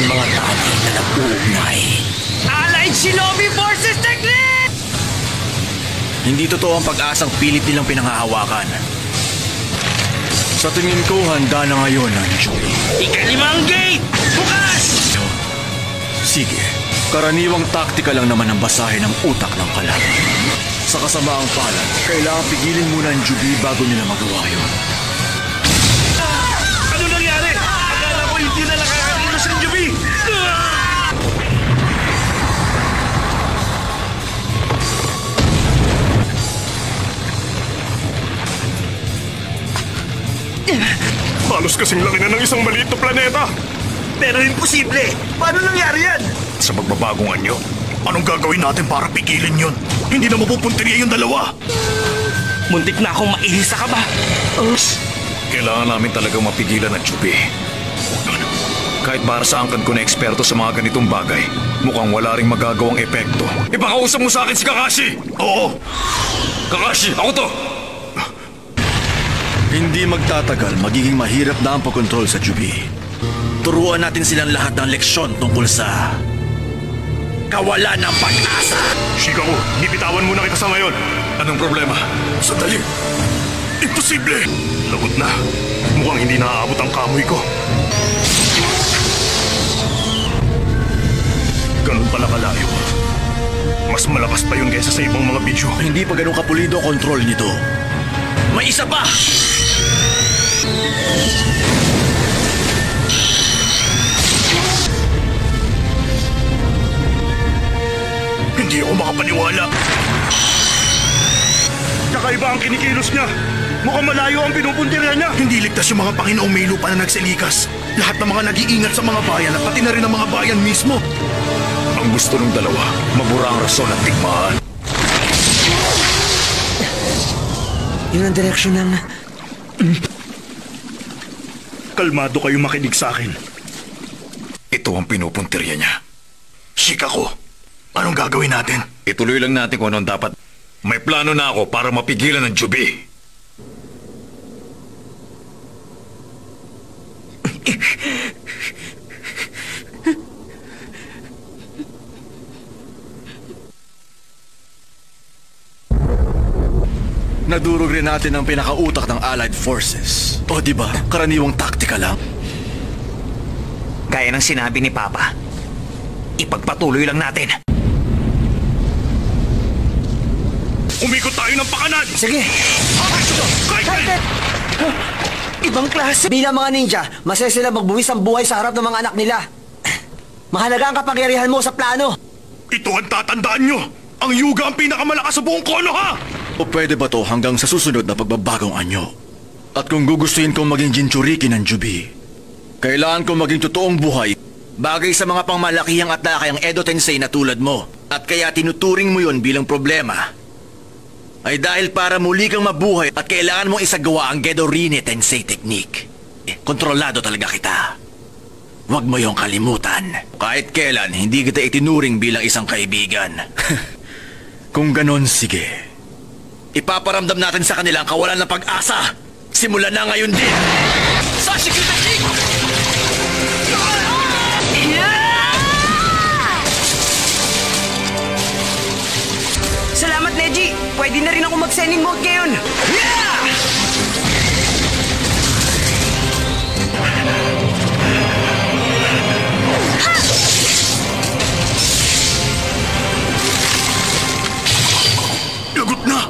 ang mga tanging na nag-uugnay. Allied Shinobi Forces Technique! Hindi totoo ang pag-asang pilit nilang pinanghahawakan. Sa tingin ko, handa na ngayon ang Jubi. Ikalimang gate! Bukas! Sige, karaniwang taktika lang naman ang basahin ng utak ng kalaban. Sa kasamaang palad, kailangan pigilin muna ang Jubi bago nila magawa yun. Ano nangyari? Akala ko hindi na nakakalilos ang Jubi! Halos kasing laki na ng isang maliit na planeta. Pero imposible! Paano nangyari yan? Sa magbabagong anyo, anong gagawin natin para pigilin yun? Hindi na mapupunteriya yung dalawa. Muntik na akong maihisa ka ba? Kailangan namin talagang mapigilan ang Jubi. Kahit para sa angkan ko na eksperto sa mga ganitong bagay, mukhang wala ring magagawang epekto. Ipakausap mo sa akin si Kakashi! Oo! Kakashi, ako to! Hindi magtatagal, magiging mahirap na ang pagkontrol sa Jubi. Turuan natin silang lahat ng leksyon tungkol sa kawalan ng pag-asa. Shikaku, bibitawan muna kita sa ngayon. Anong problema? Sandali! Imposible! Lagot na. Mukhang hindi naaabot ang kamoy ko. Ganun pala kalayo. Mas malakas pa yun kaysa sa ibang mga video. Hindi pa ganun kapulido ang kontrol nito. May isa pa! Hindi ako makapaniwala. Kakaiba ang kinikilos niya. Mukhang malayo ang pinupuntirya niya. Hindi ligtas yung mga Panginoong may lupa na nagsilikas. Lahat ng mga nag-iingat sa mga bayan at pati na rin ang mga bayan mismo. Ang gusto ng dalawa, mabura ang rason at tigmaan. Yun ang direksyon ng... Kalmado kayo makinig sa akin. Ito ang pinupuntirya niya. Shikaku, anong gagawin natin? Ituloy lang natin kung anong dapat. May plano na ako para mapigilan ang Jubi. Nadurog rin natin ang pinakautak ng Allied Forces. O diba, karaniwang taktika lang. Gaya ng sinabi ni Papa, ipagpatuloy lang natin. Umikot tayo ng pakanan! Sige! Kay! Ibang klase! Bilang mga ninja, masaya sila magbuwis ang buhay sa harap ng mga anak nila. Mahalaga ang kapangyarihan mo sa plano. Ito ang tatandaan nyo! Ang Yuga ang pinakamalakas sa buong Kono, ha? O pwede ba to hanggang sa susunod na pagbabagong anyo? At kung gugustuhin kong maging Jinchuriki ng Jubi, kailangan kong maging totoong buhay, bagay sa mga pangmalakihang at nakayang Edo Tensei na tulad mo. At kaya tinuturing mo yun bilang problema, ay dahil para muli kang mabuhay at kailangan mong isagawa ang Gedo Rine Tensei technique. Kontrolado talaga kita. Huwag mo yung kalimutan. Kahit kailan, hindi kita itinuring bilang isang kaibigan. Kung ganon, sige. Ipaparamdam natin sa kanila ang kawalan ng pag-asa. Simulan na ngayon din. Sashiki Technique! Salamat, Neji! Pwede na rin ako mag-sending mode ngayon! Lagot na!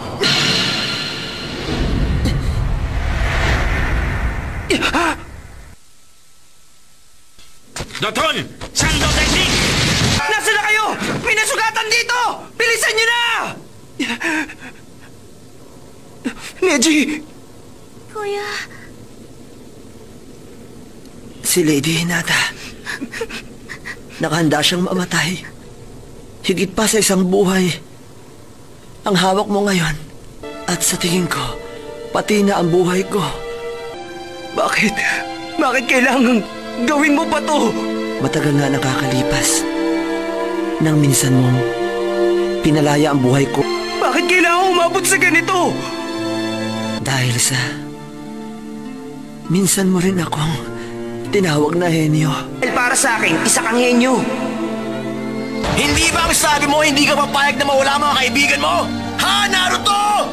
Dotron! Sando Technique! Nasaan na kayo? May nasugatan dito! Bilisan niyo na! Neji! Kuya, Si Lady Hinata. Nakahanda siyang mamatay. Higit pa sa isang buhay. Ang hawak mo ngayon. At sa tingin ko, pati na ang buhay ko. Bakit? Bakit kailangan gawin mo pa to? Matagal na nakakalipas. Nang minsan mong pinalaya ang buhay ko. Bakit kailangan umabot sa ganito? Dahil sa... Minsan mo rin akong tinawag na henyo. Dahil para sa akin, isa kang henyo. Hindi ba ang sabi mo hindi ka papayag na mawala ang mga kaibigan mo? Ha, Naruto?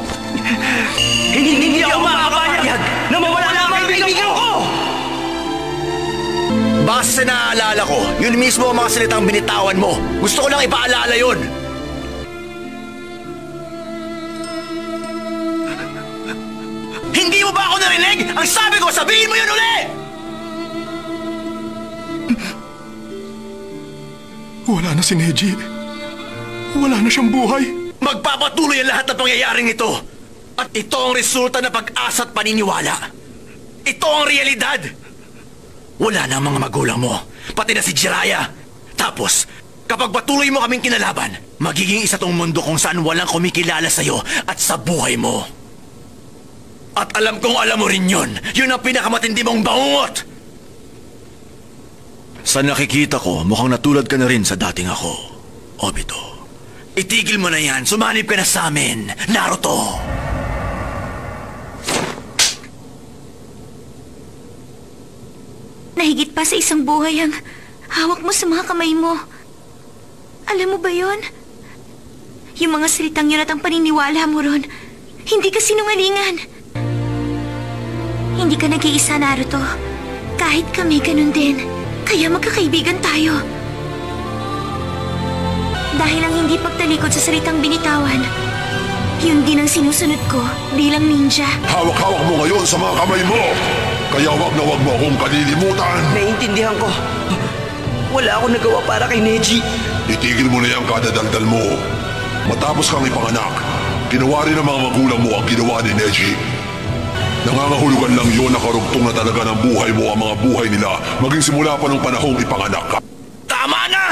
Hindi ako makakapayag na mawala ang mga kaibigan ko! Base sa naaalala ko, yun mismo ang mga salitang binitawan mo. Gusto ko lang ipaalala yun. Hindi mo ba ako narinig? Ang sabi ko, sabihin mo yun uli! Wala na si Neji. Wala na siyang buhay. Magpapatuloy ang lahat ng pangyayaring ito. At ito ang resulta ng pag-asa at paniniwala. Ito ang realidad. Wala na ang mga magulang mo, pati na si Jiraiya. Tapos, kapag patuloy mo kaming kinalaban, magiging isa tong mundo kung saan walang kumikilala sa'yo at sa buhay mo. At alam kong alam mo rin yun. Yun ang pinakamatindi mong bangungot. Sa nakikita ko, mukhang natulad ka na rin sa dating ako, Obito. Itigil mo na yan. Sumanib ka na sa amin, Naruto. Nahigit pa sa isang buhay ang hawak mo sa mga kamay mo. Alam mo ba yon? Yung mga salitang yun at ang paniniwala mo ron, hindi ka sinungalingan. Hindi ka nag-iisa, Naruto. Kahit kami ganun din. Kaya magkakaibigan tayo. Dahil ang hindi pagtalikod sa salitang binitawan, yun din ang sinusunod ko bilang ninja. Hawak-hawak mo ngayon sa mga kamay mo. Kaya wag na wag mo akong kalilimutan. Naiintindihan ko. Wala akong nagawa para kay Neji. Itigil mo na yung kadadaldal mo. Matapos kang ipanganak, ginawa rin ng mga magulang mo ang ginawa ni Neji. Nangangahulugan lang yun na karugtong na talaga ng buhay mo ang mga buhay nila maging simula pa ng panahong ipanganak ka. Tama na!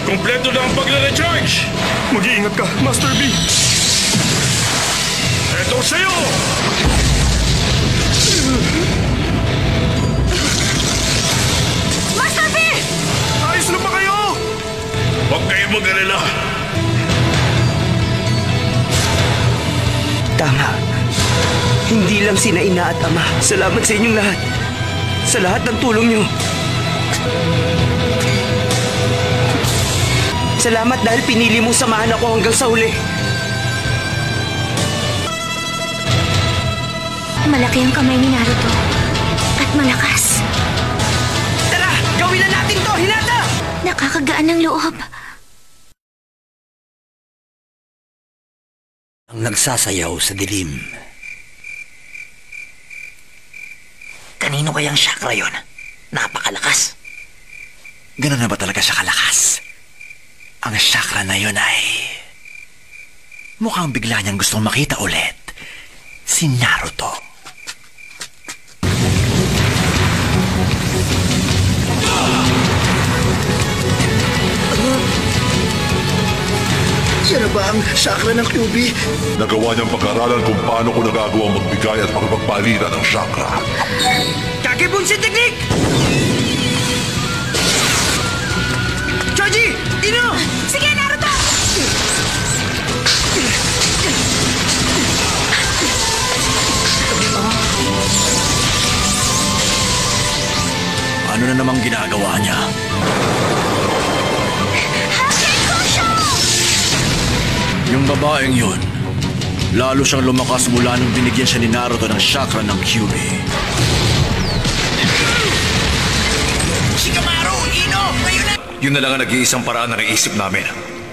Kompleto na ang pagre-recharge! Mag-iingat ka, Master B! Eto sa'yo! Master B! Ayos na ba kayo? Huwag kayo mag-alala. Tama. Hindi lang sina ina at ama. Salamat sa inyong lahat. Sa lahat ng tulong nyo. Salamat dahil pinili mong samahan ako hanggang sa huli. Malaki ang kamay ni Naruto. At malakas. Tara! Gawin na natin to! Hinata! Nakakagaan ng loob. Ang nagsasayaw sa dilim. Kanino kayang chakra yon? Napakalakas. Ganun na ba talaga siya kalakas? Ang chakra na yun ay... mukhang bigla niyang gustong makita ulit si Naruto. Yan na ba ang chakra ng Kyuubi? Nagawa niyang pag-aralan kung paano ko nagagawang magbigay at makapagpalitan ng chakra. Kakebunsin technique! Choji! Ino! Sige, Naruto! Ano na namang ginagawa niya? Yung babaeng yun, lalo siyang lumakas mula nung binigyan siya ni Naruto ng chakra ng Kyuubi. Shikamaru! Ino! Ngayon na! Yun na lang ang nag-iisang paraan na naisip namin.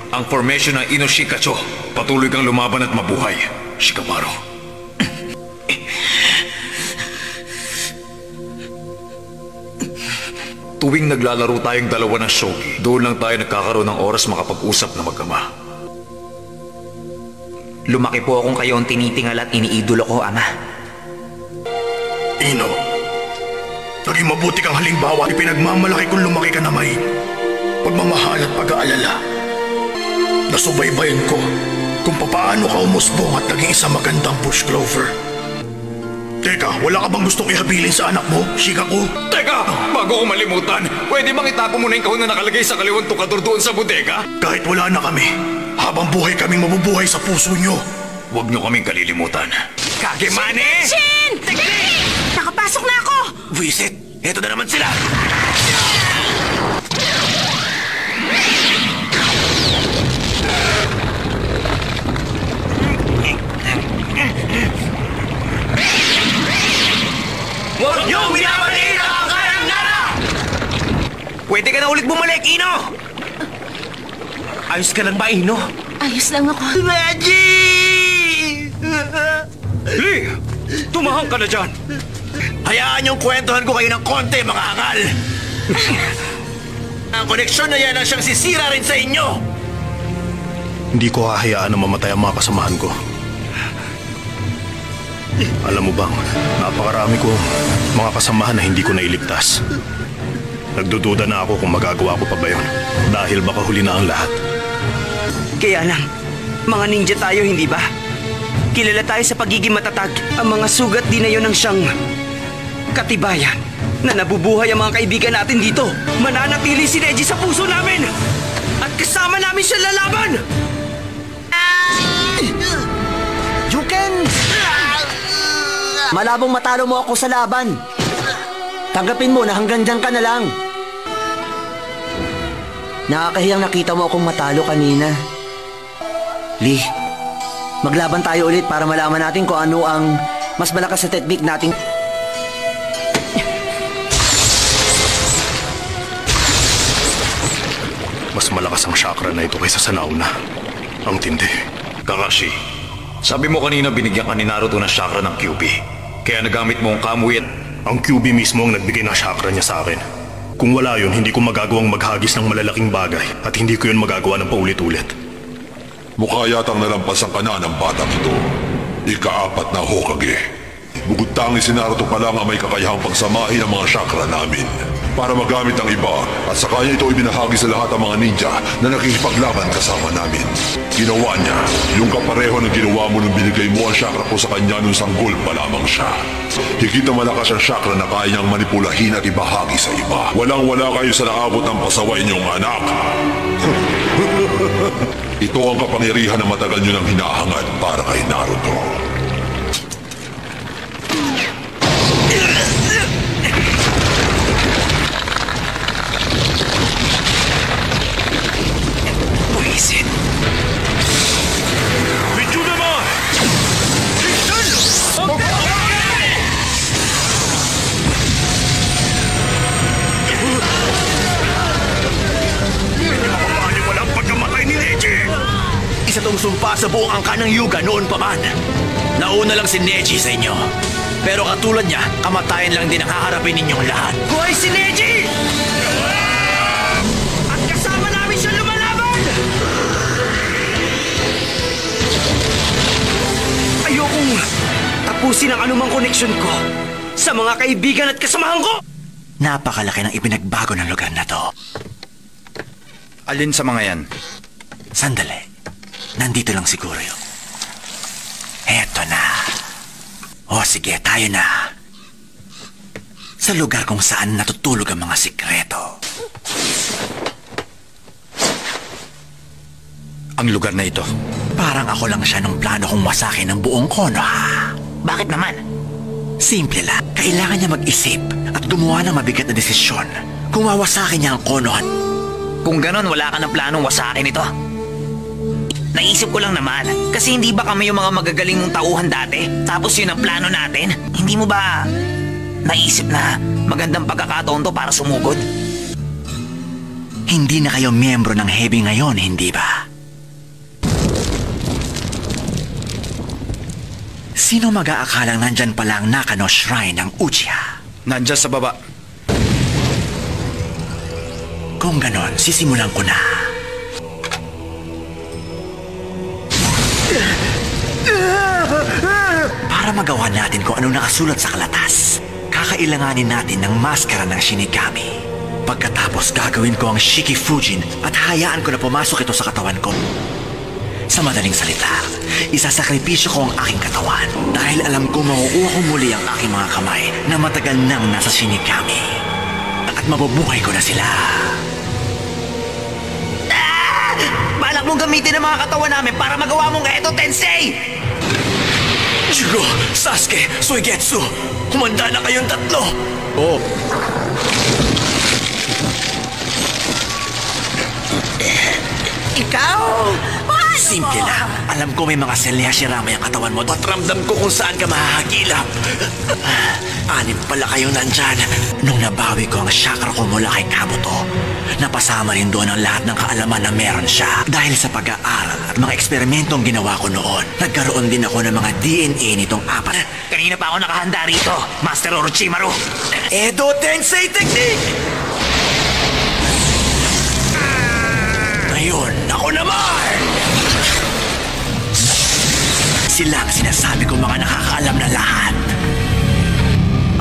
Ang formation ng Ino Shikacho. Patuloy kang lumaban at mabuhay, Shikamaru. Tuwing naglalaro tayong dalawa ng shogi, doon lang tayo nagkakaroon ng oras makapag-usap na magkama. Lumaki po akong kayo ang tinitingal at iniidolo ko, Ama. Ino, naging mabuti kang halimbawa at pinagmamalaki kung lumaki ka na may pagmamahal at pag-aalala. Nasubaybayan ko kung papaano ka umusbong at naging isang magandang bush clover. Teka, wala ka bang gustong ihabilin sa anak mo, Shikaku? Teka! Bago ko malimutan, pwede bang itapo mo na yung kahon na nakalagay sa kaliwang tukador doon sa bodega? Kahit wala na kami, habang buhay kaming mabubuhay sa puso nyo. Huwag niyo kaming kalilimutan. Kagemane! Shin! Technique! Buisit! Eto na naman sila! Huwag niyo minamaliin ang kayang nana! Pwede ka na ulit bumalik, Ino! Ayos ka lang ba, Ino? Ayos lang ako. Reggie! Lee! Tumahang ka na dyan! Hayaan niyong kwentuhan ko kayo ng konti, mga angal! Ang koneksyon na yan ang siyang sisira rin sa inyo! Hindi ko hahayaan na mamatay ang mga kasamahan ko. Alam mo bang, napakarami ko mga kasamahan na hindi ko nailigtas. Nagdududa na ako kung magagawa ko pa ba yun. Dahil baka huli na ang lahat. Kaya lang, mga ninja tayo, hindi ba? Kilala tayo sa pagiging matatag. Ang mga sugat din na yun ang siyang katibayan na nabubuhay ang mga kaibigan natin dito. Mananatili si Reggie sa puso namin! At kasama namin siya lalaban! Juken! Malabong matalo mo ako sa laban. Tanggapin mo na hanggang dyan ka na lang. Nakakahiyang nakita mo akong matalo kanina. Lee, maglaban tayo ulit para malaman natin kung ano ang mas malakas sa technique nating... Mas malakas ang chakra na ito kaysa sa nauna. Ang tindi. Kakashi, sabi mo kanina binigyan ka ni Naruto ng chakra ng QB. Kaya nagamit mo ang Kamui at... Ang QB mismo ang nagbigay ng chakra niya sa akin. Kung wala yun, hindi ko magagawang maghagis ng malalaking bagay at hindi ko yun magagawa ng paulit-ulit. Mukha yatang nalampasan ka na ng batang ito. Ika-4 na Hokage. Bugod tanging si Naruto pa lang ang may kakayahang pagsamahin ang mga chakra namin para magamit ang iba at sa kanya ito ibinahagi sa lahat ng mga ninja na nakikipaglaban kasama namin. Ginawa niya yung kapareho ng ginawa mo nung binigay mo ang chakra ko sa kanya nung sanggol pa lamang siya. Higit na malakas ang chakra na kaya niyang manipulahin at ibahagi sa iba. Walang-wala kayo sa naabot ng pasaway niyong anak. Ito ang kapangyarihan na matagal niyo nang hinahangad para kay Naruto. Buisit! Medyo naman! Walang pagkamatay ni Reggie! Isa tong sumpa sa buong angka ng Yuga noon pa man. Nauna lang si Neji sa inyo. Pero katulad niya, kamatayan lang din ang haharapin ninyong lahat. Buhay si Neji! At kasama namin siya lumalaban! Ayokong tapusin ang anumang koneksyon ko sa mga kaibigan at kasamahan ko! Napakalaki ng ipinagbago ng lugar na to. Alin sa mga yan? Sandali. Nandito lang siguro yun. Eto na. O sige, tayo na. Sa lugar kung saan natutulog ang mga sikreto. Ang lugar na ito. Parang ako lang siya nung plano kong wasakin ng buong Kono, ha? Bakit naman? Simple lang. Kailangan niya mag-isip at gumawa ng mabigat na desisyon kung wawasakin niya ang Konohan. Kung ganon, wala ka ng planong wasakin ito. Naisip ko lang naman, kasi hindi ba kami yung mga magagaling mong tauhan dati? Tapos yun ang plano natin? Hindi mo ba naisip na magandang pagkakataon to para sumugod? Hindi na kayo miyembro ng Heavy ngayon, hindi ba? Sino mag-aakalang nandyan pala ang Nakano Shrine ng Uchiha? Nandyan sa baba. Kung ganon, sisimulan ko na. Para magawa natin kung anong nakasulat sa kalatas, kakailanganin natin ng maskara ng Shinigami. Pagkatapos gagawin ko ang Shiki Fujin at hayaan ko na pumasok ito sa katawan ko. Sa madaling salita, isasakripisyo ko ang aking katawan dahil alam ko makukuha ko muli ang aking mga kamay na matagal nang nasa Shinigami. At mabubuhay ko na sila. Balak mong gamitin ang mga katawan namin para magawa mong Edo Tensei! Jugo, Sasuke, Suigetsu, humanda na kayong tatlo! Oo. Ikaw? Simple lang. Alam ko may mga sel ni Hashirama yung katawan mo. Patramdam ko kung saan ka mahahagilap. Anim pala kayong nandyan. Nung nabawi ko ang chakra ko mula kay Kabuto, napasama rin doon ang lahat ng kaalaman na meron siya. Dahil sa pag-aaral at mga eksperimentong ginawa ko noon, nagkaroon din ako ng mga DNA nitong apat. Kanina pa ako nakahanda rito, Master Orochimaru. Edo Tensei Technique! Ngayon, ako naman! Sila ang sinasabi ko mga nakakaalam na lahat.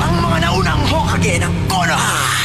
Ang mga naunang Hokage ng Konoha!